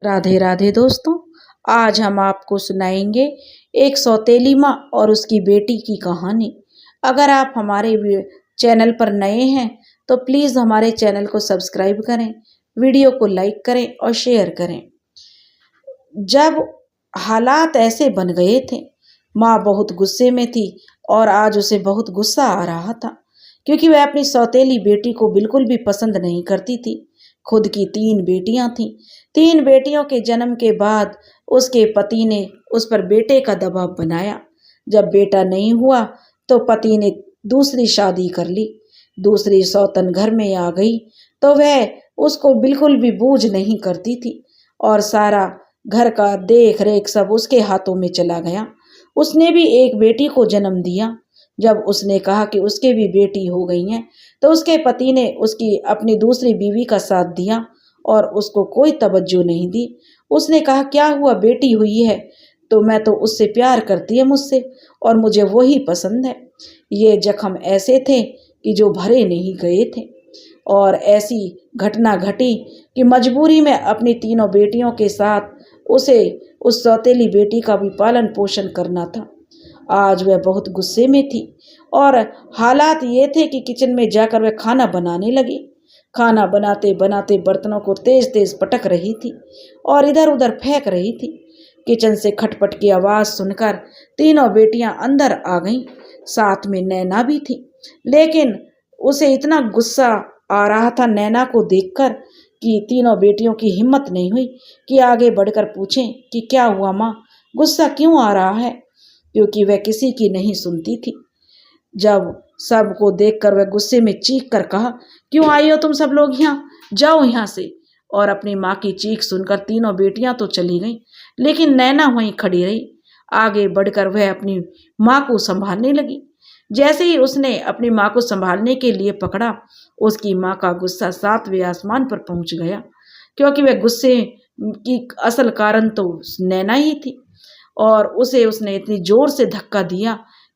राधे राधे दोस्तों, आज हम आपको सुनाएंगे एक सौतेली माँ और उसकी बेटी की कहानी। अगर आप हमारे चैनल पर नए हैं तो प्लीज़ हमारे चैनल को सब्सक्राइब करें, वीडियो को लाइक करें और शेयर करें। जब हालात ऐसे बन गए थे, माँ बहुत गुस्से में थी और आज उसे बहुत गुस्सा आ रहा था क्योंकि वह अपनी सौतेली बेटी को बिल्कुल भी पसंद नहीं करती थी। खुद की 3 बेटियां थीं। 3 बेटियों के जन्म के बाद उसके पति ने उस पर बेटे का दबाव बनाया। जब बेटा नहीं हुआ तो पति ने दूसरी शादी कर ली। दूसरी सौतन घर में आ गई तो वह उसको बिल्कुल भी बूझ नहीं करती थी और सारा घर का देख रेख सब उसके हाथों में चला गया। उसने भी एक बेटी को जन्म दिया। जब उसने कहा कि उसके भी बेटी हो गई है तो उसके पति ने उसकी अपनी दूसरी बीवी का साथ दिया और उसको कोई तवज्जो नहीं दी। उसने कहा क्या हुआ, बेटी हुई है तो मैं तो उससे प्यार करती है मुझसे और मुझे वही पसंद है। ये जख्म ऐसे थे कि जो भरे नहीं गए थे और ऐसी घटना घटी कि मजबूरी में अपनी तीनों बेटियों के साथ उसे उस सौतेली बेटी का भी पालन पोषण करना था। आज वह बहुत गुस्से में थी और हालात ये थे कि किचन में जाकर वह खाना बनाने लगी। खाना बनाते बनाते बर्तनों को तेज तेज पटक रही थी और इधर उधर फेंक रही थी। किचन से खटपट की आवाज़ सुनकर तीनों बेटियां अंदर आ गईं। साथ में नैना भी थी, लेकिन उसे इतना गुस्सा आ रहा था नैना को देखकर कि तीनों बेटियों की हिम्मत नहीं हुई कि आगे बढ़कर पूछें कि क्या हुआ माँ, गुस्सा क्यों आ रहा है, क्योंकि वह किसी की नहीं सुनती थी। जब सबको देखकर वह गुस्से में चीख कर कहा, क्यों आई हो तुम सब लोग यहाँ, जाओ यहाँ से। और अपनी माँ की चीख सुनकर तीनों बेटियां तो चली गईं, लेकिन नैना वहीं खड़ी रही। आगे बढ़कर वह अपनी माँ को संभालने लगी। जैसे ही उसने अपनी माँ को संभालने के लिए पकड़ा, उसकी माँ का गुस्सा 7वें आसमान पर पहुंच गया, क्योंकि वह गुस्से की असल कारण तो नैना ही थी और उसे उसने इतनी जोर से धक्का दिया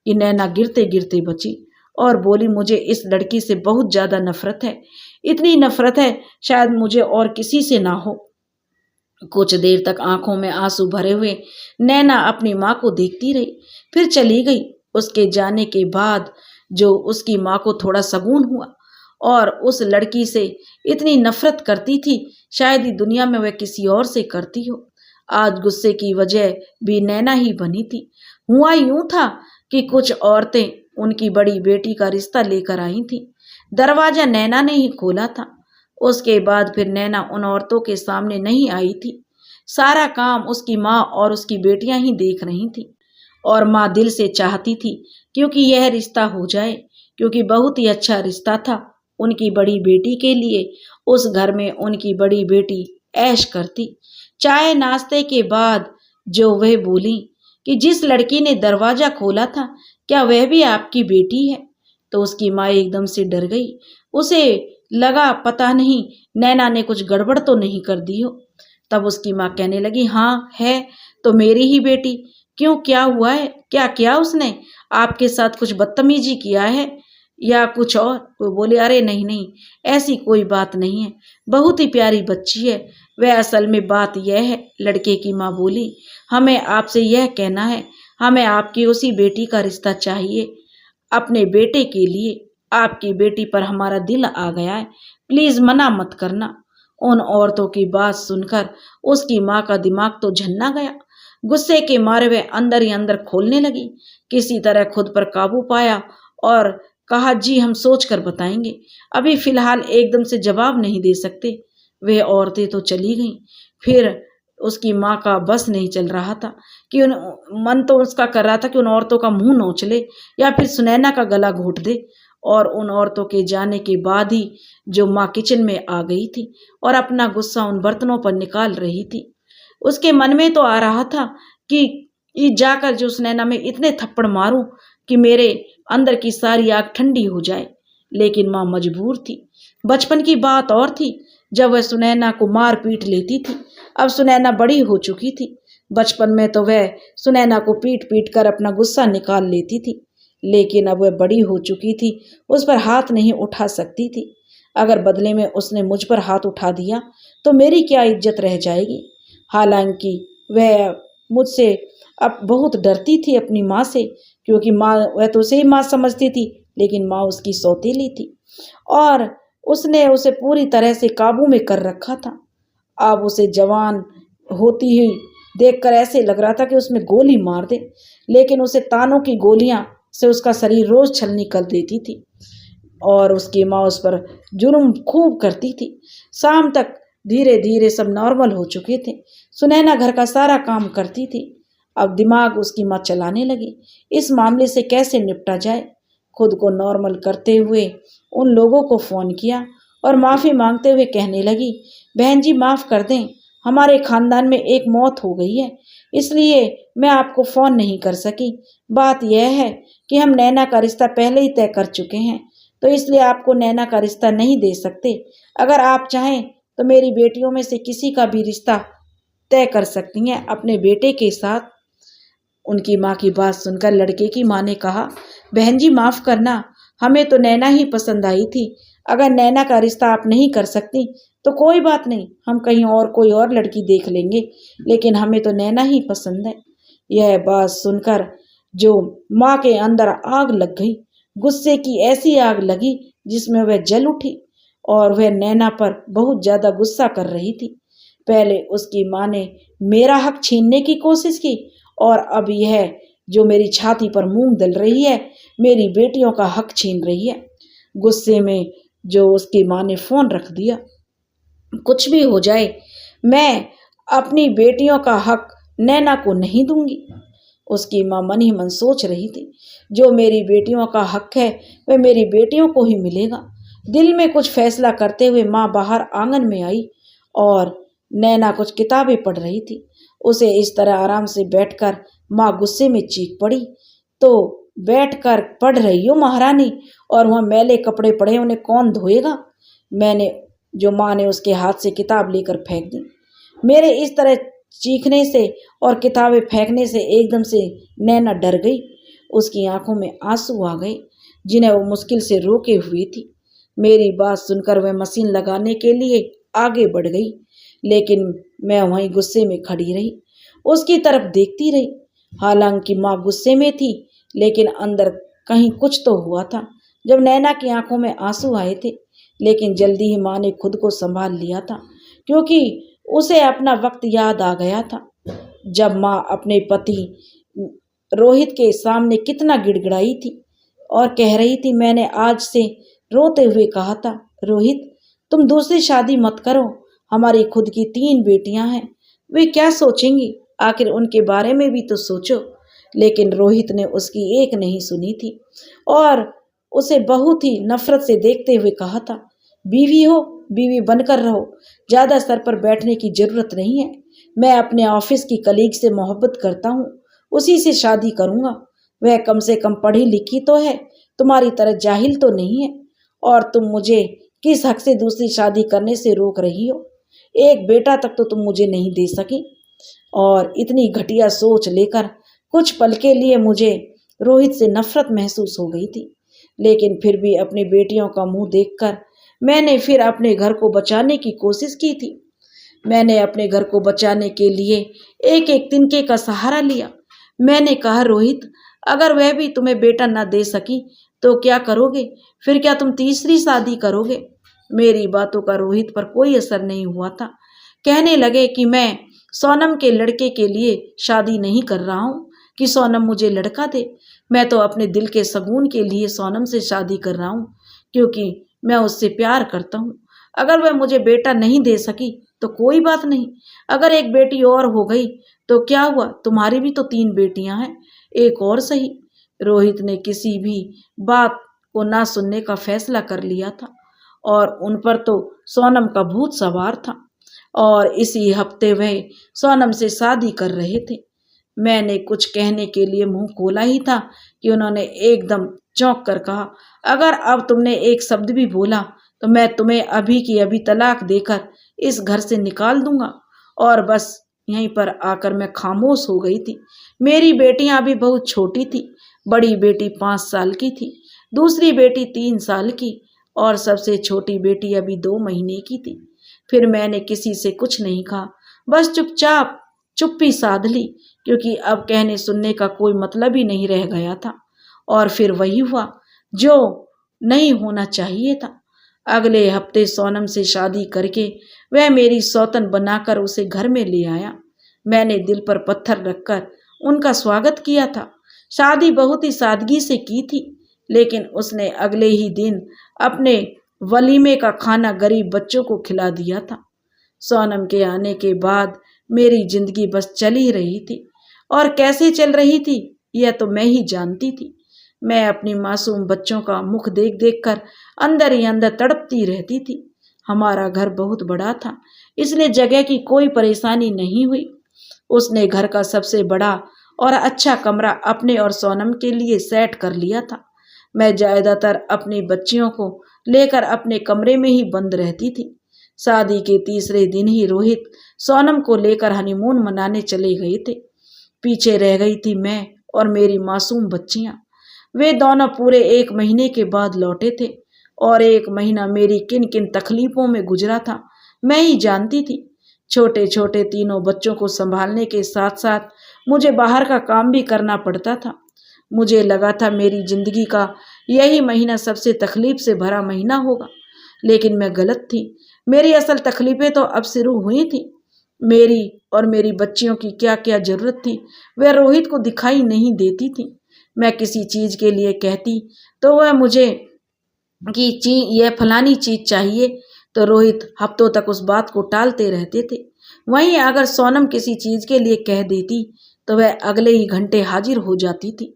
कि नैना गिरते गिरते बची और बोली, मुझे इस लड़की से बहुत ज़्यादा नफरत है, इतनी नफरत है शायद मुझे और किसी से ना हो। कुछ देर तक आंखों में आंसू भरे हुए नैना अपनी माँ को देखती रही, फिर चली गई। उसके जाने के बाद जो उसकी माँ को थोड़ा सकून हुआ और उस लड़की से इतनी नफरत करती थी, शायद ही दुनिया में वह किसी और से करती हो। आज गुस्से की वजह भी नैना ही बनी थी। हुआ यूं था कि कुछ औरतें उनकी बड़ी बेटी का रिश्ता लेकर आई थी। दरवाजा नैना ने ही खोला था। उसके बाद फिर नैना उन औरतों के सामने नहीं आई थी। सारा काम उसकी माँ और उसकी बेटियां ही देख रही थी और माँ दिल से चाहती थी क्योंकि यह रिश्ता हो जाए, क्योंकि बहुत ही अच्छा रिश्ता था उनकी बड़ी बेटी के लिए। उस घर में उनकी बड़ी बेटी ऐश करती। चाय नाश्ते के बाद जो वह बोली कि जिस लड़की ने दरवाजा खोला था क्या वह भी आपकी बेटी है, तो उसकी माँ एकदम से डर गई। उसे लगा पता नहीं नैना ने कुछ गड़बड़ तो नहीं कर दी हो। तब उसकी माँ कहने लगी, हाँ है तो मेरी ही बेटी। क्यों, क्या हुआ है, क्या किया उसने, आपके साथ कुछ बदतमीजी किया है या कुछ और? वो बोले, अरे नहीं नहीं, ऐसी कोई बात नहीं है, बहुत ही प्यारी बच्ची है। वह असल में बात यह है, लड़के की माँ बोली, हमें आपसे यह कहना है, हमें आपकी उसी बेटी का रिश्ता चाहिए अपने बेटे के लिए। आपकी बेटी पर हमारा दिल आ गया है, प्लीज मना मत करना। उन औरतों की बात सुनकर उसकी माँ का दिमाग तो झन्ना गया। गुस्से के मारे वह अंदर ही अंदर खोलने लगी। किसी तरह खुद पर काबू पाया और कहा, जी हम सोच कर बताएंगे, अभी फिलहाल एकदम से जवाब नहीं दे सकते। वे औरतें तो चली गईं। फिर उसकी माँ का बस नहीं चल रहा था कि मन तो उसका कर रहा था कि उन औरतों का मुंह नोच ले या फिर सुनैना का गला घोट दे। और उन औरतों के जाने के बाद ही जो माँ किचन में आ गई थी और अपना गुस्सा उन बर्तनों पर निकाल रही थी। उसके मन में तो आ रहा था कि जाकर जो सुनैना में इतने थप्पड़ मारूं कि मेरे अंदर की सारी आग ठंडी हो जाए, लेकिन माँ मजबूर थी। बचपन की बात और थी जब वह सुनैना को मार पीट लेती थी। अब सुनैना बड़ी हो चुकी थी। बचपन में तो वह सुनैना को पीट पीट कर अपना गुस्सा निकाल लेती थी, लेकिन अब वह बड़ी हो चुकी थी, उस पर हाथ नहीं उठा सकती थी। अगर बदले में उसने मुझ पर हाथ उठा दिया तो मेरी क्या इज्जत रह जाएगी। हालांकि वह मुझसे अब बहुत डरती थी अपनी माँ से, क्योंकि माँ, वह तो उसे ही माँ समझती थी, लेकिन माँ उसकी सौतेली थी और उसने उसे पूरी तरह से काबू में कर रखा था। अब उसे जवान होती हुई देखकर ऐसे लग रहा था कि उसमें गोली मार दे, लेकिन उसे तानों की गोलियां से उसका शरीर रोज छलनी कर देती थी और उसकी माँ उस पर जुर्म खूब करती थी। शाम तक धीरे धीरे सब नॉर्मल हो चुके थे। सुनैना घर का सारा काम करती थी। अब दिमाग उसकी माँ चलाने लगी, इस मामले से कैसे निपटा जाए। खुद को नॉर्मल करते हुए उन लोगों को फ़ोन किया और माफ़ी मांगते हुए कहने लगी, बहन जी माफ़ कर दें, हमारे खानदान में एक मौत हो गई है, इसलिए मैं आपको फ़ोन नहीं कर सकी। बात यह है कि हम नैना का रिश्ता पहले ही तय कर चुके हैं, तो इसलिए आपको नैना का रिश्ता नहीं दे सकते। अगर आप चाहें तो मेरी बेटियों में से किसी का भी रिश्ता तय कर सकती हैं अपने बेटे के साथ। उनकी माँ की बात सुनकर लड़के की माँ ने कहा, बहन जी माफ़ करना, हमें तो नैना ही पसंद आई थी। अगर नैना का रिश्ता आप नहीं कर सकती तो कोई बात नहीं, हम कहीं और कोई और लड़की देख लेंगे, लेकिन हमें तो नैना ही पसंद है। यह बात सुनकर जो माँ के अंदर आग लग गई, गुस्से की ऐसी आग लगी जिसमें वह जल उठी और वह नैना पर बहुत ज्यादा गुस्सा कर रही थी। पहले उसकी माँ ने मेरा हक छीनने की कोशिश की और अब यह जो मेरी छाती पर मूंग दल रही है, मेरी बेटियों का हक छीन रही है। गुस्से में जो उसकी माँ ने फोन रख दिया। कुछ भी हो जाए, मैं अपनी बेटियों का हक नैना को नहीं दूंगी। उसकी माँ मन ही मन सोच रही थी, जो मेरी बेटियों का हक है वह मेरी बेटियों को ही मिलेगा। दिल में कुछ फैसला करते हुए माँ बाहर आंगन में आई और नैना कुछ किताबें पढ़ रही थी। उसे इस तरह आराम से बैठकर माँ गुस्से में चीख पड़ी, तो बैठकर पढ़ रही हो महारानी, और वह मैले कपड़े पड़े उन्हें कौन धोएगा। मैंने जो माँ ने उसके हाथ से किताब लेकर फेंक दी। मेरे इस तरह चीखने से और किताबें फेंकने से एकदम से नैना डर गई। उसकी आंखों में आंसू आ गए जिन्हें वो मुश्किल से रोके हुए थी। मेरी बात सुनकर वह मशीन लगाने के लिए आगे बढ़ गई, लेकिन मैं वहीं गुस्से में खड़ी रही, उसकी तरफ देखती रही। हालांकि माँ गुस्से में थी, लेकिन अंदर कहीं कुछ तो हुआ था। जब नैना की आंखों में आंसू आए थे, लेकिन जल्दी ही माँ ने खुद को संभाल लिया था, क्योंकि उसे अपना वक्त याद आ गया था जब माँ अपने पति रोहित के सामने कितना गिड़गिड़ाई थी और कह रही थी, मैंने आज से रोते हुए कहा था, रोहित तुम दूसरी शादी मत करो, हमारी खुद की 3 बेटियां हैं, वे क्या सोचेंगी, आखिर उनके बारे में भी तो सोचो। लेकिन रोहित ने उसकी एक नहीं सुनी थी और उसे बहुत ही नफरत से देखते हुए कहा था, बीवी हो, बीवी बनकर रहो, ज्यादा सर पर बैठने की जरूरत नहीं है। मैं अपने ऑफिस की कलीग से मोहब्बत करता हूँ, उसी से शादी करूंगा। वह कम से कम पढ़ी लिखी तो है, तुम्हारी तरह जाहिल तो नहीं है, और तुम मुझे किस हक से दूसरी शादी करने से रोक रही हो। एक बेटा तक तो तुम मुझे नहीं दे सकी। और इतनी घटिया सोच लेकर कुछ पल के लिए मुझे रोहित से नफरत महसूस हो गई थी, लेकिन फिर भी अपनी बेटियों का मुंह देखकर मैंने फिर अपने घर को बचाने की कोशिश की थी। मैंने अपने घर को बचाने के लिए एक एक तिनके का सहारा लिया। मैंने कहा, रोहित अगर वह भी तुम्हें बेटा न दे सकी तो क्या करोगे, फिर क्या तुम तीसरी शादी करोगे। मेरी बातों का रोहित पर कोई असर नहीं हुआ था। कहने लगे कि मैं सोनम के लड़के के लिए शादी नहीं कर रहा हूँ कि सोनम मुझे लड़का दे, मैं तो अपने दिल के सुकून के लिए सोनम से शादी कर रहा हूँ, क्योंकि मैं उससे प्यार करता हूँ। अगर वह मुझे बेटा नहीं दे सकी तो कोई बात नहीं, अगर एक बेटी और हो गई तो क्या हुआ, तुम्हारी भी तो 3 बेटियां हैं, एक और सही। रोहित ने किसी भी बात को ना सुनने का फैसला कर लिया था और उन पर तो सोनम का भूत सवार था और इसी हफ्ते वह सोनम से शादी कर रहे थे। मैंने कुछ कहने के लिए मुंह खोला ही था कि उन्होंने एकदम चौंक कर कहा, अगर अब तुमने एक शब्द भी बोला तो मैं तुम्हें अभी की अभी तलाक देकर इस घर से निकाल दूंगा। और बस यहीं पर आकर मैं खामोश हो गई थी। मेरी बेटियां अभी बहुत छोटी थी। बड़ी बेटी 5 साल की थी, दूसरी बेटी 3 साल की और सबसे छोटी बेटी अभी 2 महीने की थी। फिर मैंने किसी से कुछ नहीं कहा, बस चुपचाप चुप्पी साध ली, क्योंकि अब कहने सुनने का कोई मतलब ही नहीं रह गया था। और फिर वही हुआ जो नहीं होना चाहिए था। अगले हफ्ते सोनम से शादी करके वह मेरी सौतन बनाकर उसे घर में ले आया। मैंने दिल पर पत्थर रखकर उनका स्वागत किया था। शादी बहुत ही सादगी से की थी, लेकिन उसने अगले ही दिन अपने वलीमे का खाना गरीब बच्चों को खिला दिया था। सोनम के आने के बाद मेरी जिंदगी बस चल ही रही थी, और कैसे चल रही थी यह तो मैं ही जानती थी। मैं अपनी मासूम बच्चों का मुख देख देख कर अंदर ही अंदर तड़पती रहती थी। हमारा घर बहुत बड़ा था, इसलिए जगह की कोई परेशानी नहीं हुई। उसने घर का सबसे बड़ा और अच्छा कमरा अपने और सोनम के लिए सेट कर लिया था। मैं ज्यादातर अपनी बच्चियों को लेकर अपने कमरे में ही बंद रहती थी। शादी के तीसरे दिन ही रोहित सोनम को लेकर हनीमून मनाने चले गए थे। पीछे रह गई थी मैं और मेरी मासूम बच्चियां। वे दोनों पूरे 1 महीने के बाद लौटे थे, और 1 महीना मेरी किन किन तकलीफों में गुजरा था मैं ही जानती थी। छोटे छोटे तीनों बच्चों को संभालने के साथ साथ मुझे बाहर का काम भी करना पड़ता था। मुझे लगा था मेरी जिंदगी का यही महीना सबसे तकलीफ से भरा महीना होगा, लेकिन मैं गलत थी। मेरी असल तकलीफें तो अब शुरू हुई थी। मेरी और मेरी बच्चियों की क्या क्या जरूरत थी वह रोहित को दिखाई नहीं देती थी। मैं किसी चीज के लिए कहती तो वह मुझे कि यह फलानी चीज चाहिए, तो रोहित हफ्तों तक उस बात को टालते रहते थे। वहीं अगर सोनम किसी चीज के लिए कह देती तो वह अगले ही घंटे हाजिर हो जाती थी।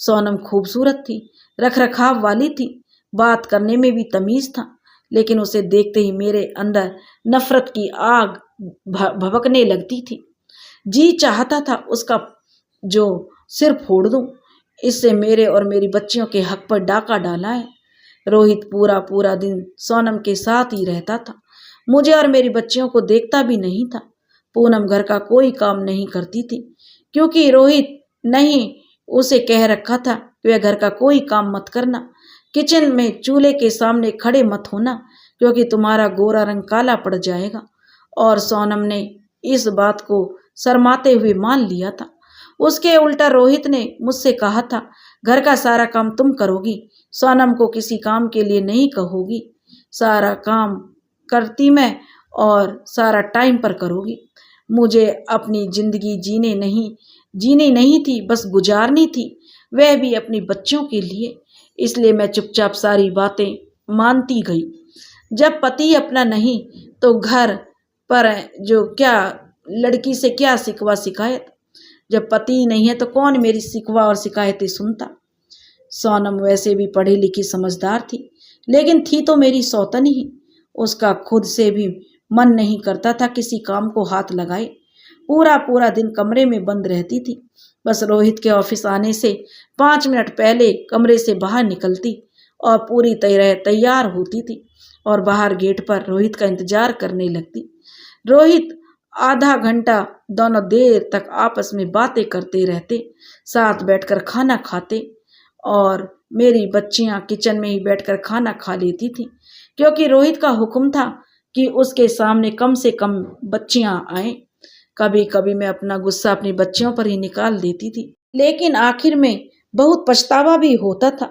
सोनम खूबसूरत थी, रख रखाव वाली थी, बात करने में भी तमीज था, लेकिन उसे देखते ही मेरे अंदर नफरत की आग भभकने लगती थी। जी चाहता था उसका जो सिर फोड़ दूं। इससे मेरे और मेरी बच्चियों के हक पर डाका डाला है। रोहित पूरा पूरा दिन सोनम के साथ ही रहता था, मुझे और मेरी बच्चियों को देखता भी नहीं था। पूनम घर का कोई काम नहीं करती थी, क्योंकि रोहित नहीं उसे कह रखा था कि वह घर का कोई काम मत करना, किचन में चूल्हे के सामने खड़े मत होना, क्योंकि तुम्हारा गोरा रंग काला पड़ जाएगा। और सोनम ने इस बात को शर्माते हुए मान लिया था। उसके उल्टा रोहित ने मुझसे कहा था, घर का सारा काम तुम करोगी, सोनम को किसी काम के लिए नहीं कहोगी, सारा काम करती मैं और सारा टाइम पर करोगी। मुझे अपनी जिंदगी जीनी नहीं थी, बस गुजारनी थी, वह भी अपनी बच्चों के लिए। इसलिए मैं चुपचाप सारी बातें मानती गई। जब पति अपना नहीं तो घर पर जो क्या लड़की से क्या शिकवा शिकायत। जब पति नहीं है तो कौन मेरी शिकवा और शिकायतें सुनता। सोनम वैसे भी पढ़ी लिखी समझदार थी, लेकिन थी तो मेरी सौतन ही। उसका खुद से भी मन नहीं करता था किसी काम को हाथ लगाए। पूरा पूरा दिन कमरे में बंद रहती थी। बस रोहित के ऑफिस आने से 5 मिनट पहले कमरे से बाहर निकलती और पूरी तरह तैयार होती थी, और बाहर गेट पर रोहित का इंतजार करने लगती। रोहित आधा घंटा दोनों देर तक आपस में बातें करते रहते, साथ बैठकर खाना खाते, और मेरी बच्चियां किचन में ही बैठकर खाना खा लेती थी, क्योंकि रोहित का हुक्म था कि उसके सामने कम से कम बच्चियां आए। कभी कभी मैं अपना गुस्सा अपनी बच्चियों पर ही निकाल देती थी, लेकिन आखिर में बहुत पछतावा भी होता था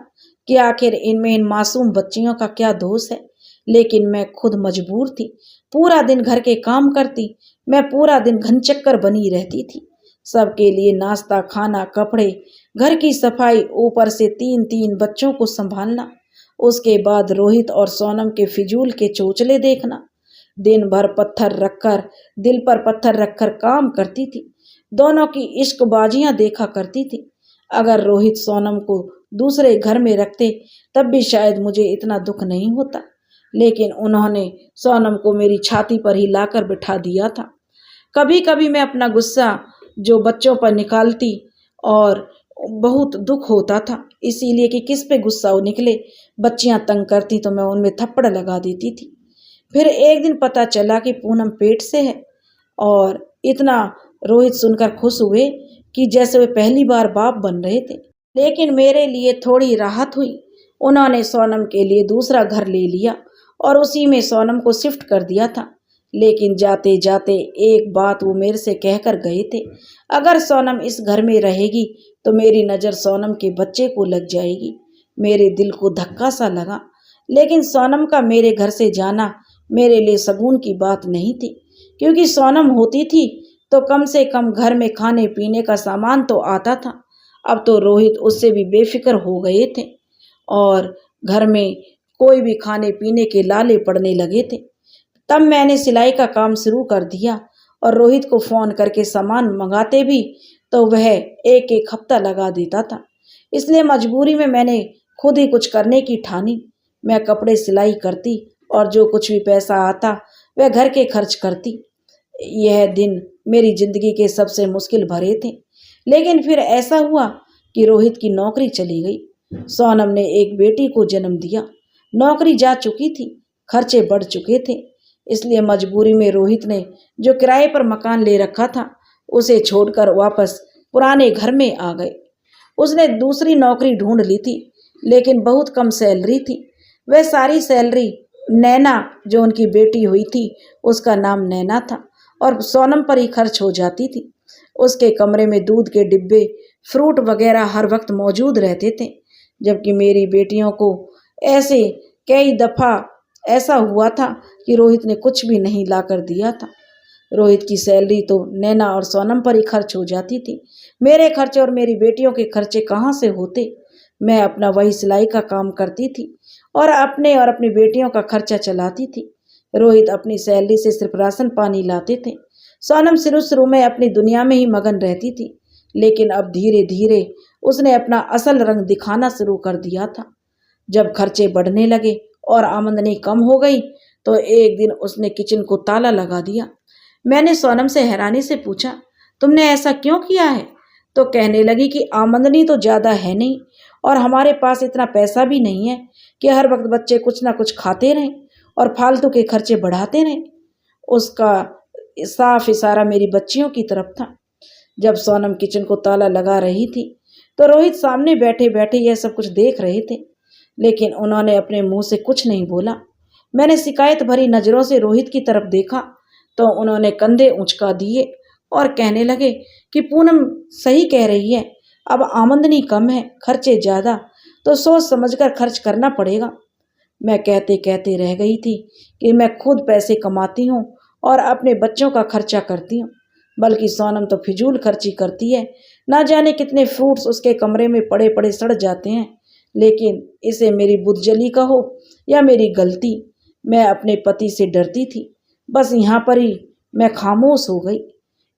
कि आखिर इनमें इन मासूम बच्चियों का क्या दोष है। लेकिन मैं खुद मजबूर थी। पूरा दिन घर के काम करती, मैं पूरा दिन घनचक्कर बनी रहती थी। सबके लिए नाश्ता, खाना, कपड़े, घर की सफाई, ऊपर से 3-3 बच्चों को संभालना, उसके बाद रोहित और सोनम के फिजूल के चोचले देखना। दिन भर दिल पर पत्थर रखकर काम करती थी। दोनों की इश्कबाजियां देखा करती थी। अगर रोहित सोनम को दूसरे घर में रखते तब भी शायद मुझे इतना दुख नहीं होता, लेकिन उन्होंने सोनम को मेरी छाती पर ही लाकर बिठा दिया था। कभी कभी मैं अपना गुस्सा जो बच्चों पर निकालती और बहुत दुख होता था, इसीलिए कि किस पे गुस्सा निकले। बच्चियां तंग करती तो मैं उनमें थप्पड़ लगा देती थी। फिर एक दिन पता चला कि पूनम पेट से है, और इतना रोहित सुनकर खुश हुए कि जैसे वे पहली बार बाप बन रहे थे। लेकिन मेरे लिए थोड़ी राहत हुई। उन्होंने सोनम के लिए दूसरा घर ले लिया और उसी में सोनम को शिफ्ट कर दिया था। लेकिन जाते जाते एक बात वो मेरे से कहकर गए थे, अगर सोनम इस घर में रहेगी तो मेरी नज़र सोनम के बच्चे को लग जाएगी। मेरे दिल को धक्का सा लगा, लेकिन सोनम का मेरे घर से जाना मेरे लिए शगुन की बात नहीं थी, क्योंकि सोनम होती थी तो कम से कम घर में खाने पीने का सामान तो आता था। अब तो रोहित उससे भी बेफिक्र हो गए थे और घर में कोई भी खाने पीने के लाले पड़ने लगे थे। तब मैंने सिलाई का काम शुरू कर दिया और रोहित को फ़ोन करके सामान मंगाते भी तो वह एक एक हफ्ता लगा देता था। इसलिए मजबूरी में मैंने खुद ही कुछ करने की ठानी। मैं कपड़े सिलाई करती और जो कुछ भी पैसा आता वह घर के खर्च करती। यह दिन मेरी जिंदगी के सबसे मुश्किल भरे थे, लेकिन फिर ऐसा हुआ कि रोहित की नौकरी चली गई। सोनम ने एक बेटी को जन्म दिया, नौकरी जा चुकी थी, खर्चे बढ़ चुके थे। इसलिए मजबूरी में रोहित ने जो किराए पर मकान ले रखा था उसे छोड़कर वापस पुराने घर में आ गए। उसने दूसरी नौकरी ढूंढ ली थी, लेकिन बहुत कम सैलरी थी। वह सारी सैलरी नैना, जो उनकी बेटी हुई थी, उसका नाम नैना था, और सोनम पर ही खर्च हो जाती थी। उसके कमरे में दूध के डिब्बे, फ्रूट वगैरह हर वक्त मौजूद रहते थे, जबकि मेरी बेटियों को ऐसे कई दफ़ा ऐसा हुआ था कि रोहित ने कुछ भी नहीं लाकर दिया था। रोहित की सैलरी तो नैना और सोनम पर ही खर्च हो जाती थी। मेरे खर्चे और मेरी बेटियों के खर्चे कहाँ से होते। मैं अपना वही सिलाई का काम करती थी और अपनी बेटियों का खर्चा चलाती थी। रोहित अपनी सैलरी से सिर्फ राशन पानी लाते थे। सोनम शुरू शुरू में अपनी दुनिया में ही मगन रहती थी, लेकिन अब धीरे धीरे उसने अपना असल रंग दिखाना शुरू कर दिया था। जब खर्चे बढ़ने लगे और आमदनी कम हो गई तो एक दिन उसने किचन को ताला लगा दिया। मैंने सोनम से हैरानी से पूछा, तुमने ऐसा क्यों किया है? तो कहने लगी कि आमदनी तो ज़्यादा है नहीं और हमारे पास इतना पैसा भी नहीं है कि हर वक्त बच्चे कुछ ना कुछ खाते रहें और फालतू के खर्चे बढ़ाते रहें। उसका साफ इशारा मेरी बच्चियों की तरफ था। जब सोनम किचन को ताला लगा रही थी तो रोहित सामने बैठे बैठे यह सब कुछ देख रहे थे, लेकिन उन्होंने अपने मुंह से कुछ नहीं बोला। मैंने शिकायत भरी नज़रों से रोहित की तरफ देखा तो उन्होंने कंधे उचका दिए और कहने लगे कि पूनम सही कह रही है, अब आमदनी कम है, खर्चे ज़्यादा, तो सोच समझकर खर्च करना पड़ेगा। मैं कहते कहते रह गई थी कि मैं खुद पैसे कमाती हूँ और अपने बच्चों का खर्चा करती हूँ, बल्कि सोनम तो फिजूल खर्ची करती है। ना जाने कितने फ्रूट्स उसके कमरे में पड़े पड़े सड़ जाते हैं। लेकिन इसे मेरी बुद्धजली कहो या मेरी गलती, मैं अपने पति से डरती थी। बस यहाँ पर ही मैं खामोश हो गई।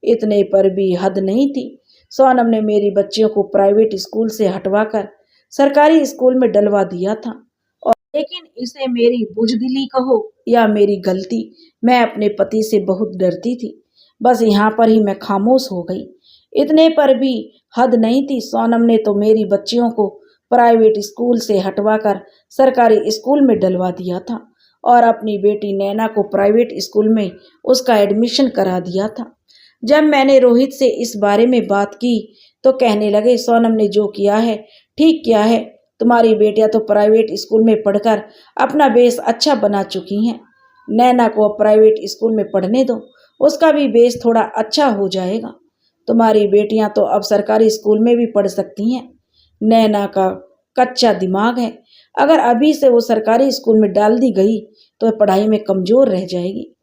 इतने पर भी हद नहीं थी। सोनम ने मेरी बच्चियों को प्राइवेट स्कूल से हटवाकर सरकारी स्कूल में डलवा दिया था। और लेकिन इसे मेरी बुजदिली कहो या मेरी गलती, मैं अपने पति से बहुत डरती थी। बस यहाँ पर ही मैं खामोश हो गई। इतने पर भी हद नहीं थी। सोनम ने तो मेरी बच्चियों को प्राइवेट स्कूल से हटवाकर सरकारी स्कूल में डलवा दिया था और अपनी बेटी नैना को प्राइवेट स्कूल में उसका एडमिशन करा दिया था। जब मैंने रोहित से इस बारे में बात की तो कहने लगे, सोनम ने जो किया है ठीक किया है। तुम्हारी बेटियां तो प्राइवेट स्कूल में पढ़कर अपना बेस अच्छा बना चुकी हैं। नैना को अब प्राइवेट स्कूल में पढ़ने दो, उसका भी बेस थोड़ा अच्छा हो जाएगा। तुम्हारी बेटियां तो अब सरकारी स्कूल में भी पढ़ सकती हैं। नैना का कच्चा दिमाग है, अगर अभी से वो सरकारी स्कूल में डाल दी गई तो पढ़ाई में कमज़ोर रह जाएगी।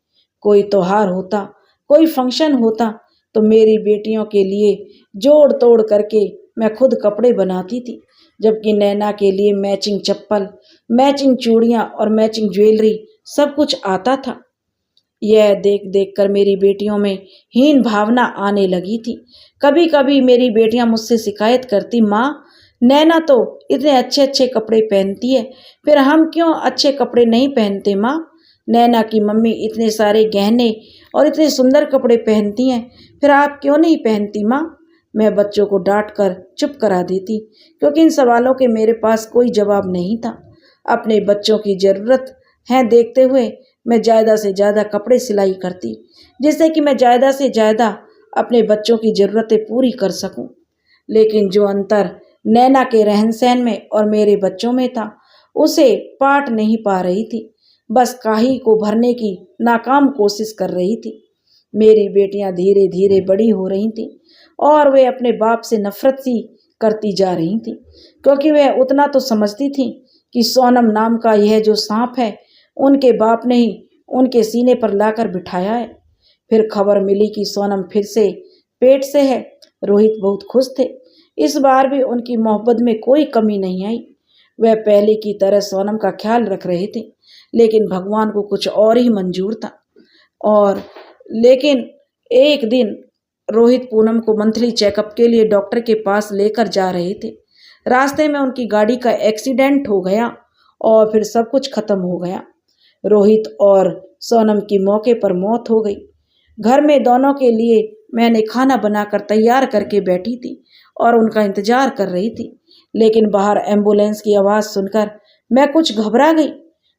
कोई त्योहार होता, कोई फंक्शन होता तो मेरी बेटियों के लिए जोड़ तोड़ करके मैं खुद कपड़े बनाती थी, जबकि नैना के लिए मैचिंग चप्पल, मैचिंग चूड़ियाँ और मैचिंग ज्वेलरी सब कुछ आता था। यह देख देख कर मेरी बेटियों में हीन भावना आने लगी थी। कभी कभी मेरी बेटियां मुझसे शिकायत करती, माँ नैना तो इतने अच्छे अच्छे कपड़े पहनती है, फिर हम क्यों अच्छे कपड़े नहीं पहनते माँ? नैना की मम्मी इतने सारे गहने और इतने सुंदर कपड़े पहनती हैं, फिर आप क्यों नहीं पहनती माँ? मैं बच्चों को डांट कर चुप करा देती, क्योंकि इन सवालों के मेरे पास कोई जवाब नहीं था। अपने बच्चों की ज़रूरत है देखते हुए मैं ज़्यादा से ज़्यादा कपड़े सिलाई करती, जिससे कि मैं ज़्यादा से ज़्यादा अपने बच्चों की ज़रूरतें पूरी कर सकूं। लेकिन जो अंतर नैना के रहन सहन में और मेरे बच्चों में था, उसे पाट नहीं पा रही थी। बस काही को भरने की नाकाम कोशिश कर रही थी। मेरी बेटियां धीरे धीरे बड़ी हो रही थीं और वे अपने बाप से नफरत सी करती जा रही थीं, क्योंकि वह उतना तो समझती थीं कि सोनम नाम का यह जो सांप है उनके बाप ने ही उनके सीने पर लाकर बिठाया है। फिर खबर मिली कि सोनम फिर से पेट से है। रोहित बहुत खुश थे। इस बार भी उनकी मोहब्बत में कोई कमी नहीं आई। वह पहले की तरह सोनम का ख्याल रख रहे थे, लेकिन भगवान को कुछ और ही मंजूर था। और लेकिन एक दिन रोहित पूनम को मंथली चेकअप के लिए डॉक्टर के पास लेकर जा रहे थे। रास्ते में उनकी गाड़ी का एक्सीडेंट हो गया और फिर सब कुछ खत्म हो गया। रोहित और सोनम की मौके पर मौत हो गई। घर में दोनों के लिए मैंने खाना बनाकर तैयार करके बैठी थी और उनका इंतजार कर रही थी, लेकिन बाहर एम्बुलेंस की आवाज़ सुनकर मैं कुछ घबरा गई।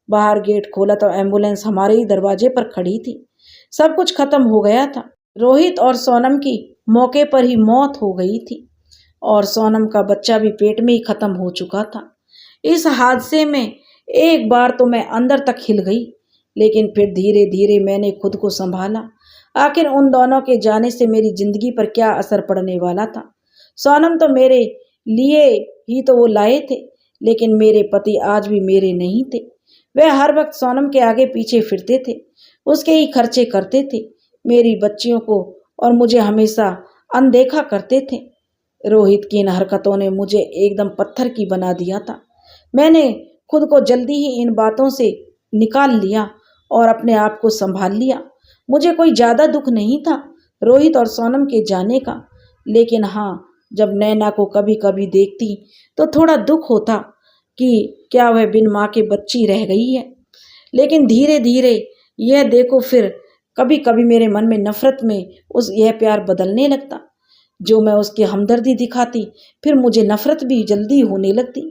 बाहर गेट खोला तो एम्बुलेंस हमारे ही दरवाजे पर खड़ी थी। सब कुछ खत्म हो गया था। रोहित और सोनम की मौके पर ही मौत हो गई थी और सोनम का बच्चा भी पेट में ही खत्म हो चुका था। इस हादसे में एक बार तो मैं अंदर तक हिल गई, लेकिन फिर धीरे धीरे मैंने खुद को संभाला। आखिर उन दोनों के जाने से मेरी जिंदगी पर क्या असर पड़ने वाला था। सोनम तो मेरे लिए ही तो वो लाए थे, लेकिन मेरे पति आज भी मेरे नहीं थे। वह हर वक्त सोनम के आगे पीछे फिरते थे, उसके ही खर्चे करते थे, मेरी बच्चियों को और मुझे हमेशा अनदेखा करते थे। रोहित की इन हरकतों ने मुझे एकदम पत्थर की बना दिया था। मैंने खुद को जल्दी ही इन बातों से निकाल लिया और अपने आप को संभाल लिया। मुझे कोई ज़्यादा दुख नहीं था रोहित और सोनम के जाने का, लेकिन हाँ, जब नैना को कभी कभी देखती तो थोड़ा दुख होता कि क्या वह बिन माँ के बच्ची रह गई है। लेकिन धीरे धीरे यह देखो, फिर कभी कभी मेरे मन में नफरत में यह प्यार बदलने लगता। जो मैं उसकी हमदर्दी दिखाती, फिर मुझे नफरत भी जल्दी होने लगती।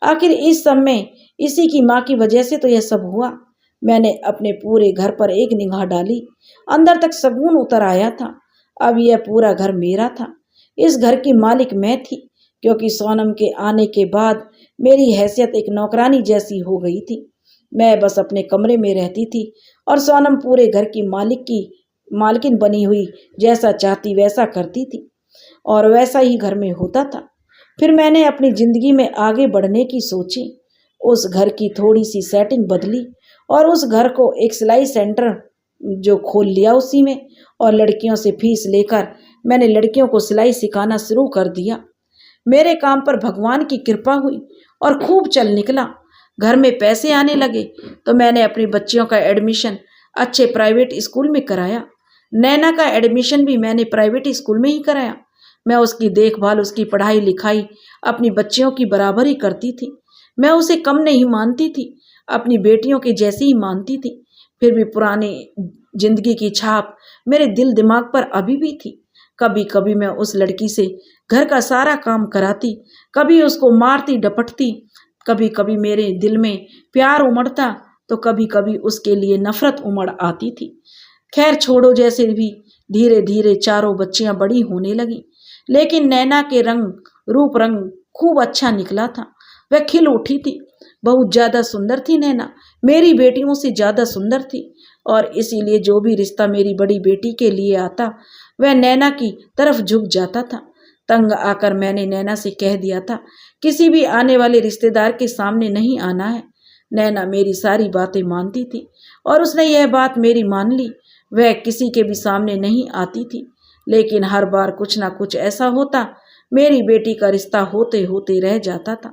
आखिर इस सब में इसी की माँ की वजह से तो यह सब हुआ। मैंने अपने पूरे घर पर एक निगाह डाली, अंदर तक सुकून उतर आया था। अब यह पूरा घर मेरा था। इस घर की मालिक मैं थी, क्योंकि सोनम के आने के बाद मेरी हैसियत एक नौकरानी जैसी हो गई थी। मैं बस अपने कमरे में रहती थी और सोनम पूरे घर की मालकिन बनी हुई, जैसा चाहती वैसा करती थी और वैसा ही घर में होता था। फिर मैंने अपनी ज़िंदगी में आगे बढ़ने की सोची। उस घर की थोड़ी सी सेटिंग बदली और उस घर को एक सिलाई सेंटर जो खोल लिया उसी में, और लड़कियों से फीस लेकर मैंने लड़कियों को सिलाई सिखाना शुरू कर दिया। मेरे काम पर भगवान की कृपा हुई और खूब चल निकला। घर में पैसे आने लगे तो मैंने अपनी बच्चियों का एडमिशन अच्छे प्राइवेट स्कूल में कराया। नैना का एडमिशन भी मैंने प्राइवेट स्कूल में ही कराया। मैं उसकी देखभाल, उसकी पढ़ाई लिखाई अपनी बच्चियों की बराबर ही करती थी। मैं उसे कम नहीं मानती थी, अपनी बेटियों के जैसी ही मानती थी। फिर भी पुरानी जिंदगी की छाप मेरे दिल दिमाग पर अभी भी थी। कभी कभी मैं उस लड़की से घर का सारा काम कराती, कभी उसको मारती डपटती, कभी कभी मेरे दिल में प्यार उमड़ता तो कभी कभी उसके लिए नफरत उमड़ आती थी। खैर छोड़ो, जैसे भी धीरे धीरे चारों बच्चियां बड़ी होने लगी, लेकिन नैना के रूप रंग खूब अच्छा निकला था। वह खिल उठी थी। बहुत ज़्यादा सुंदर थी नैना, मेरी बेटियों से ज़्यादा सुंदर थी, और इसीलिए जो भी रिश्ता मेरी बड़ी बेटी के लिए आता वह नैना की तरफ झुक जाता था। तंग आकर मैंने नैना से कह दिया था, किसी भी आने वाले रिश्तेदार के सामने नहीं आना है। नैना मेरी सारी बातें मानती थी और उसने यह बात मेरी मान ली। वह किसी के भी सामने नहीं आती थी, लेकिन हर बार कुछ ना कुछ ऐसा होता, मेरी बेटी का रिश्ता होते होते रह जाता था।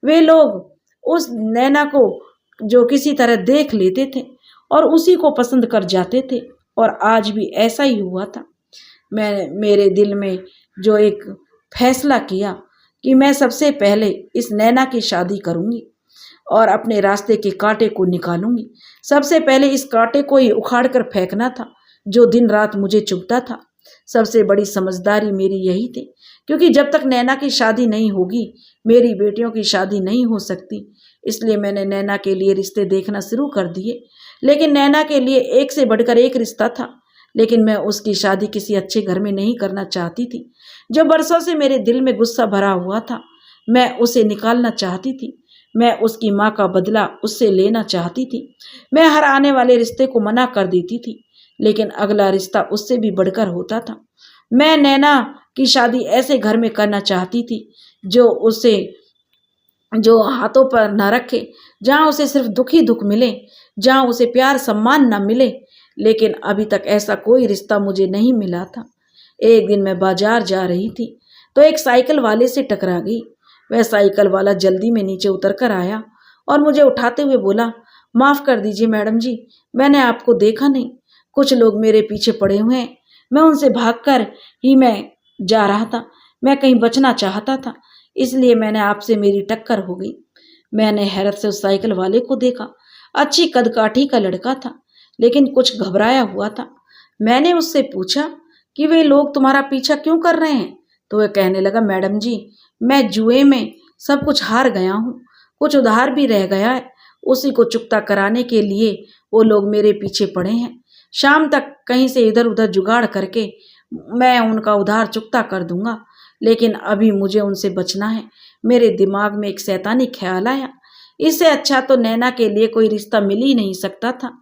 वे लोग उस नैना को जो किसी तरह देख लेते थे और उसी को पसंद कर जाते थे, और आज भी ऐसा ही हुआ था। मैं मेरे दिल में जो एक फैसला किया कि मैं सबसे पहले इस नैना की शादी करूंगी और अपने रास्ते के कांटे को निकालूंगी। सबसे पहले इस कांटे को ही उखाड़ कर फेंकना था जो दिन रात मुझे चुभता था। सबसे बड़ी समझदारी मेरी यही थी, क्योंकि जब तक नैना की शादी नहीं होगी मेरी बेटियों की शादी नहीं हो सकती। इसलिए मैंने नैना के लिए रिश्ते देखना शुरू कर दिए। लेकिन नैना के लिए एक से बढ़कर एक रिश्ता था, लेकिन मैं उसकी शादी किसी अच्छे घर में नहीं करना चाहती थी। जो बरसों से मेरे दिल में गुस्सा भरा हुआ था, मैं उसे निकालना चाहती थी। मैं उसकी माँ का बदला उससे लेना चाहती थी। मैं हर आने वाले रिश्ते को मना कर देती थी, लेकिन अगला रिश्ता उससे भी बढ़कर होता था। मैं नैना की शादी ऐसे घर में करना चाहती थी जो हाथों पर न रखे, जहाँ उसे सिर्फ दुख ही दुख मिले, जहाँ उसे प्यार सम्मान न मिले। लेकिन अभी तक ऐसा कोई रिश्ता मुझे नहीं मिला था। एक दिन मैं बाजार जा रही थी तो एक साइकिल वाले से टकरा गई। वह साइकिल वाला जल्दी में नीचे उतर कर आया और मुझे उठाते हुए बोला, माफ़ कर दीजिए मैडम जी, मैंने आपको देखा नहीं। कुछ लोग मेरे पीछे पड़े हुए हैं। मैं उनसे भागकर ही मैं जा रहा था। मैं कहीं बचना चाहता था, इसलिए मैंने आपसे मेरी टक्कर हो गई। मैंने हैरत से उस साइकिल वाले को देखा। अच्छी कदकाठी का लड़का था, लेकिन कुछ घबराया हुआ था। मैंने उससे पूछा कि वे लोग तुम्हारा पीछा क्यों कर रहे हैं? तो वह कहने लगा, मैडम जी, मैं जुए में सब कुछ हार गया हूँ, कुछ उधार भी रह गया है, उसी को चुकता कराने के लिए वो लोग मेरे पीछे पड़े हैं। शाम तक कहीं से इधर उधर जुगाड़ करके मैं उनका उधार चुकता कर दूंगा, लेकिन अभी मुझे उनसे बचना है। मेरे दिमाग में एक शैतानी ख्याल आया, इससे अच्छा तो नैना के लिए कोई रिश्ता मिल ही नहीं सकता था।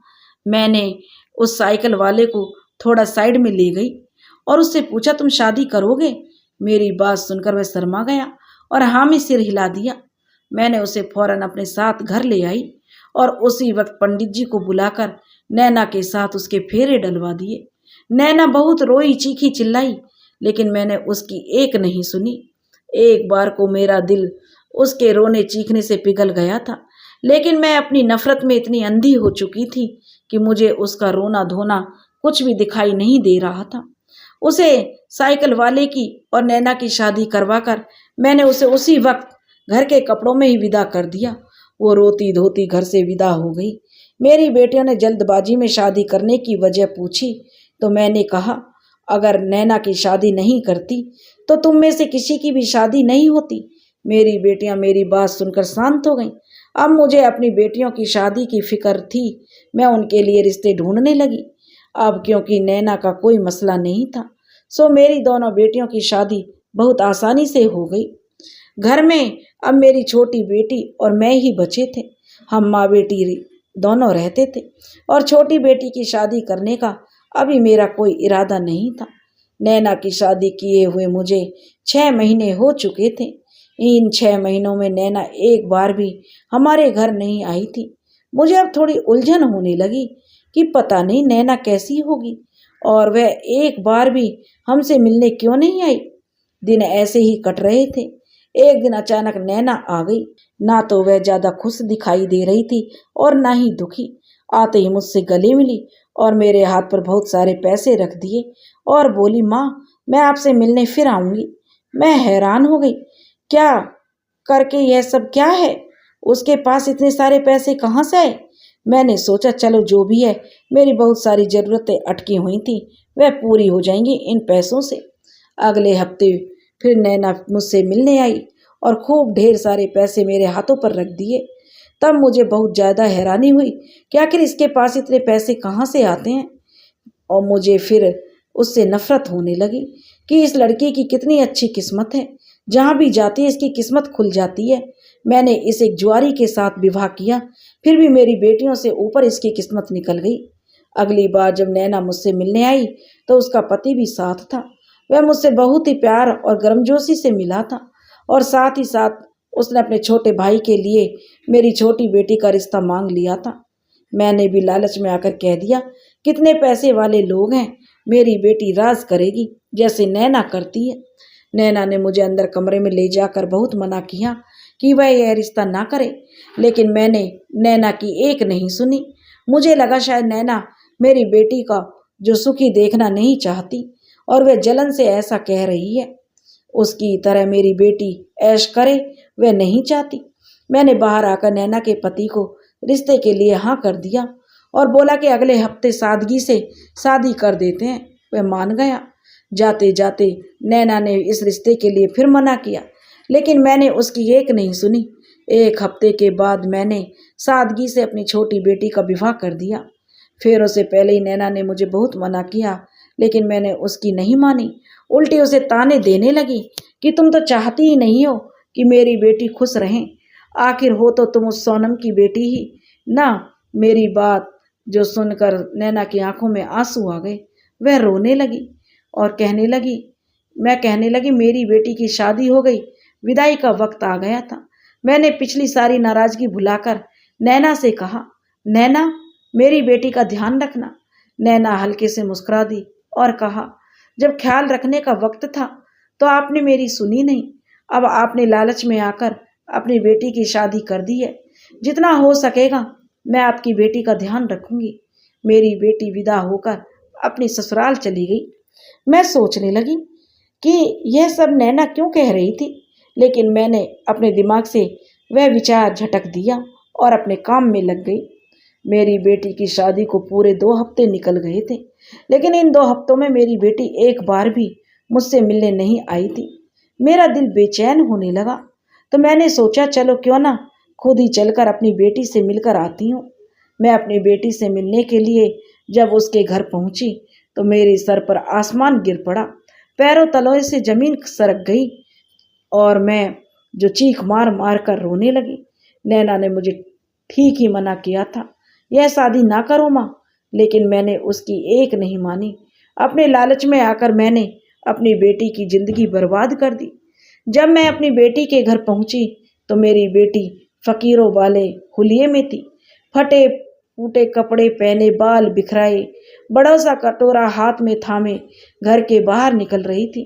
मैंने उस साइकिल वाले को थोड़ा साइड में ले गई और उससे पूछा, तुम शादी करोगे? मेरी बात सुनकर वह शर्मा गया और हाँ में सिर हिला दिया। मैंने उसे फौरन अपने साथ घर ले आई और उसी वक्त पंडित जी को बुलाकर नैना के साथ उसके फेरे डलवा दिए। नैना बहुत रोई, चीखी, चिल्लाई, लेकिन मैंने उसकी एक नहीं सुनी। एक बार को मेरा दिल उसके रोने चीखने से पिघल गया था, लेकिन मैं अपनी नफरत में इतनी अंधी हो चुकी थी कि मुझे उसका रोना धोना कुछ भी दिखाई नहीं दे रहा था। उसे साइकिल वाले की और नैना की शादी करवाकर मैंने उसे उसी वक्त घर के कपड़ों में ही विदा कर दिया। वो रोती धोती घर से विदा हो गई। मेरी बेटियों ने जल्दबाजी में शादी करने की वजह पूछी तो मैंने कहा, अगर नैना की शादी नहीं करती तो तुम में से किसी की भी शादी नहीं होती। मेरी बेटियां मेरी बात सुनकर शांत हो गईं। अब मुझे अपनी बेटियों की शादी की फिक्र थी। मैं उनके लिए रिश्ते ढूंढने लगी। अब क्योंकि नैना का कोई मसला नहीं था, सो मेरी दोनों बेटियों की शादी बहुत आसानी से हो गई। घर में अब मेरी छोटी बेटी और मैं ही बचे थे। हम माँ बेटी दोनों रहते थे और छोटी बेटी की शादी करने का अभी मेरा कोई इरादा नहीं था। नैना की शादी किए हुए मुझे 6 महीने हो चुके थे। इन 6 महीनों में नैना एक बार भी हमारे घर नहीं आई थी। मुझे अब थोड़ी उलझन होने लगी कि पता नहीं नैना कैसी होगी और वह एक बार भी हमसे मिलने क्यों नहीं आई। दिन ऐसे ही कट रहे थे। एक दिन अचानक नैना आ गई। ना तो वह ज्यादा खुश दिखाई दे रही थी और ना ही दुखी। आते ही मुझसे गले मिली और मेरे हाथ पर बहुत सारे पैसे रख दिए और बोली, माँ, मैं आपसे मिलने फिर आऊंगी। मैं हैरान हो गई, क्या करके यह सब क्या है? उसके पास इतने सारे पैसे कहाँ से आए? मैंने सोचा, चलो जो भी है, मेरी बहुत सारी ज़रूरतें अटकी हुई थी, वह पूरी हो जाएंगी इन पैसों से। अगले हफ्ते फिर नैना मुझसे मिलने आई और खूब ढेर सारे पैसे मेरे हाथों पर रख दिए। तब मुझे बहुत ज़्यादा हैरानी हुई कि आखिर इसके पास इतने पैसे कहाँ से आते हैं। और मुझे फिर उससे नफरत होने लगी कि इस लड़की की कितनी अच्छी किस्मत है, जहाँ भी जाती है इसकी किस्मत खुल जाती है। मैंने इस एक जुआरी के साथ विवाह किया, फिर भी मेरी बेटियों से ऊपर इसकी किस्मत निकल गई। अगली बार जब नैना मुझसे मिलने आई तो उसका पति भी साथ था। वह मुझसे बहुत ही प्यार और गर्मजोशी से मिला था और साथ ही साथ उसने अपने छोटे भाई के लिए मेरी छोटी बेटी का रिश्ता मांग लिया था। मैंने भी लालच में आकर कह दिया, कितने पैसे वाले लोग हैं, मेरी बेटी राज करेगी जैसे नैना करती है। नैना ने मुझे अंदर कमरे में ले जाकर बहुत मना किया कि वह यह रिश्ता ना करे, लेकिन मैंने नैना की एक नहीं सुनी। मुझे लगा शायद नैना मेरी बेटी का जो सुखी देखना नहीं चाहती और वह जलन से ऐसा कह रही है। उसकी तरह मेरी बेटी ऐश करे वह नहीं चाहती। मैंने बाहर आकर नैना के पति को रिश्ते के लिए हाँ कर दिया और बोला कि अगले हफ्ते सादगी से शादी कर देते हैं। वह मान गया। जाते जाते नैना ने इस रिश्ते के लिए फिर मना किया, लेकिन मैंने उसकी एक नहीं सुनी। एक हफ्ते के बाद मैंने सादगी से अपनी छोटी बेटी का विवाह कर दिया। फिर उससे पहले ही नैना ने मुझे बहुत मना किया, लेकिन मैंने उसकी नहीं मानी। उल्टी उसे ताने देने लगी कि तुम तो चाहती ही नहीं हो कि मेरी बेटी खुश रहे। आखिर हो तो तुम उस सोनम की बेटी ही ना। मेरी बात जो सुनकर नैना की आंखों में आंसू आ गए। वह रोने लगी और कहने लगी मेरी बेटी की शादी हो गई, विदाई का वक्त आ गया था। मैंने पिछली सारी नाराजगी भुलाकर नैना से कहा, नैना मेरी बेटी का ध्यान रखना। नैना हल्के से मुस्कुरा दी और कहा, जब ख्याल रखने का वक्त था तो आपने मेरी सुनी नहीं। अब आपने लालच में आकर अपनी बेटी की शादी कर दी है। जितना हो सकेगा मैं आपकी बेटी का ध्यान रखूंगी। मेरी बेटी विदा होकर अपनी ससुराल चली गई। मैं सोचने लगी कि यह सब नैना क्यों कह रही थी, लेकिन मैंने अपने दिमाग से वह विचार झटक दिया और अपने काम में लग गई। मेरी बेटी की शादी को पूरे 2 हफ्ते निकल गए थे, लेकिन इन 2 हफ्तों में मेरी बेटी एक बार भी मुझसे मिलने नहीं आई थी। मेरा दिल बेचैन होने लगा, तो मैंने सोचा चलो क्यों ना खुद ही चलकर अपनी बेटी से मिलकर आती हूँ। मैं अपनी बेटी से मिलने के लिए जब उसके घर पहुंची तो मेरे सर पर आसमान गिर पड़ा, पैरों तलों से जमीन सरक गई और मैं जो चीख मार मार कर रोने लगी। नैना ने मुझे ठीक ही मना किया था, यह शादी ना करो माँ, लेकिन मैंने उसकी एक नहीं मानी। अपने लालच में आकर मैंने अपनी बेटी की जिंदगी बर्बाद कर दी। जब मैं अपनी बेटी के घर पहुंची तो मेरी बेटी फकीरों वाले हुलिये में थी, फटे फूटे कपड़े पहने, बाल बिखराए, बड़ा सा कटोरा हाथ में थामे घर के बाहर निकल रही थी।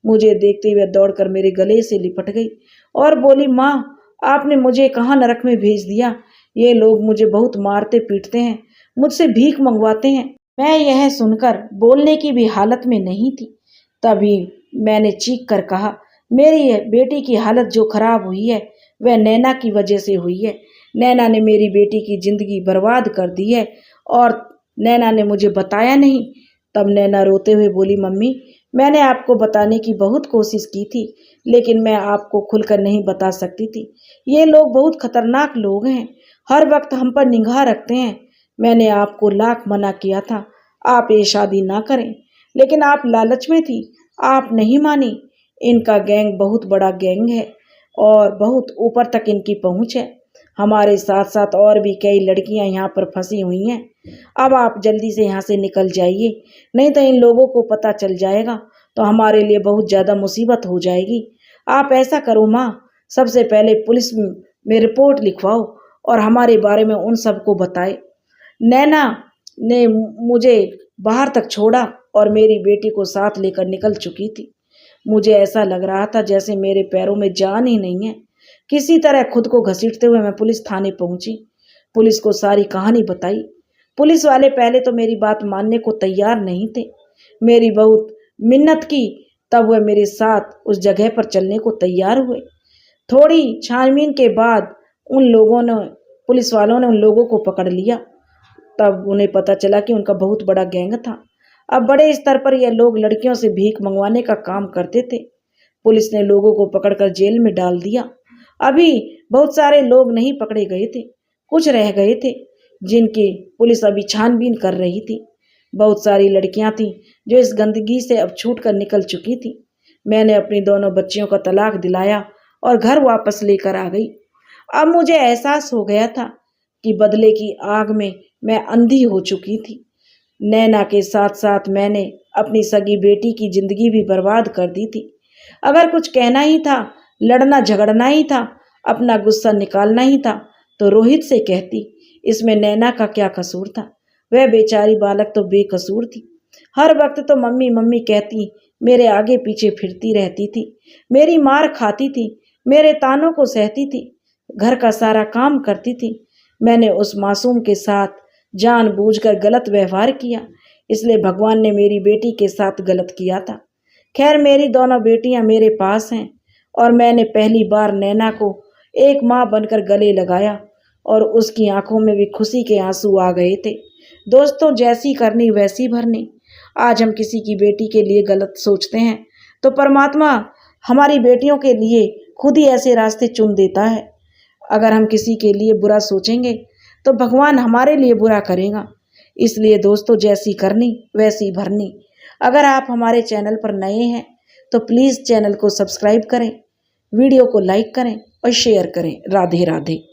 मुझे देखते हुए दौड़कर मेरे गले से लिपट गई और बोली, माँ आपने मुझे कहाँ नरक में भेज दिया। ये लोग मुझे बहुत मारते पीटते हैं, मुझसे भीख मंगवाते हैं। मैं यह सुनकर बोलने की भी हालत में नहीं थी। तभी मैंने चीख कर कहा, मेरी बेटी की हालत जो खराब हुई है वह नैना की वजह से हुई है। नैना ने मेरी बेटी की जिंदगी बर्बाद कर दी है और नैना ने मुझे बताया नहीं। तब नैना रोते हुए बोली, मम्मी मैंने आपको बताने की बहुत कोशिश की थी, लेकिन मैं आपको खुलकर नहीं बता सकती थी। ये लोग बहुत खतरनाक लोग हैं, हर वक्त हम पर निगाह रखते हैं। मैंने आपको लाख मना किया था आप ये शादी ना करें, लेकिन आप लालच में थी, आप नहीं मानी। इनका गैंग बहुत बड़ा गैंग है और बहुत ऊपर तक इनकी पहुंच है। हमारे साथ साथ और भी कई लड़कियां यहाँ पर फंसी हुई हैं। अब आप जल्दी से यहाँ से निकल जाइए, नहीं तो इन लोगों को पता चल जाएगा तो हमारे लिए बहुत ज़्यादा मुसीबत हो जाएगी। आप ऐसा करो माँ, सबसे पहले पुलिस में रिपोर्ट लिखवाओ और हमारे बारे में उन सबको बताए। नैना ने मुझे बाहर तक छोड़ा और मेरी बेटी को साथ लेकर निकल चुकी थी। मुझे ऐसा लग रहा था जैसे मेरे पैरों में जान ही नहीं है। किसी तरह खुद को घसीटते हुए मैं पुलिस थाने पहुंची, पुलिस को सारी कहानी बताई। पुलिस वाले पहले तो मेरी बात मानने को तैयार नहीं थे, मेरी बहुत मिन्नत की, तब वह मेरे साथ उस जगह पर चलने को तैयार हुए। थोड़ी छानबीन के बाद पुलिस वालों ने उन लोगों को पकड़ लिया। तब उन्हें पता चला कि उनका बहुत बड़ा गैंग था। अब बड़े स्तर पर यह लोग लड़कियों से भीख मंगवाने का काम करते थे। पुलिस ने लोगों को पकड़कर जेल में डाल दिया। अभी बहुत सारे लोग नहीं पकड़े गए थे, कुछ रह गए थे जिनकी पुलिस अभी छानबीन कर रही थी। बहुत सारी लड़कियां थीं जो इस गंदगी से अब छूट कर निकल चुकी थी। मैंने अपनी दोनों बच्चियों का तलाक दिलाया और घर वापस लेकर आ गई। अब मुझे एहसास हो गया था कि बदले की आग में मैं अंधी हो चुकी थी। नैना के साथ साथ मैंने अपनी सगी बेटी की जिंदगी भी बर्बाद कर दी थी। अगर कुछ कहना ही था, लड़ना झगड़ना ही था, अपना गुस्सा निकालना ही था, तो रोहित से कहती। इसमें नैना का क्या कसूर था? वह बेचारी बालक तो बेकसूर थी। हर वक्त तो मम्मी मम्मी कहती मेरे आगे पीछे फिरती रहती थी, मेरी मार खाती थी, मेरे तानों को सहती थी, घर का सारा काम करती थी। मैंने उस मासूम के साथ जानबूझकर गलत व्यवहार किया, इसलिए भगवान ने मेरी बेटी के साथ गलत किया था। खैर मेरी दोनों बेटियां मेरे पास हैं और मैंने पहली बार नैना को एक माँ बनकर गले लगाया और उसकी आंखों में भी खुशी के आंसू आ गए थे। दोस्तों, जैसी करनी वैसी भरनी। आज हम किसी की बेटी के लिए गलत सोचते हैं तो परमात्मा हमारी बेटियों के लिए खुद ही ऐसे रास्ते चुन देता है। अगर हम किसी के लिए बुरा सोचेंगे तो भगवान हमारे लिए बुरा करेगा। इसलिए दोस्तों, जैसी करनी वैसी भरनी। अगर आप हमारे चैनल पर नए हैं तो प्लीज़ चैनल को सब्सक्राइब करें, वीडियो को लाइक करें और शेयर करें। राधे राधे।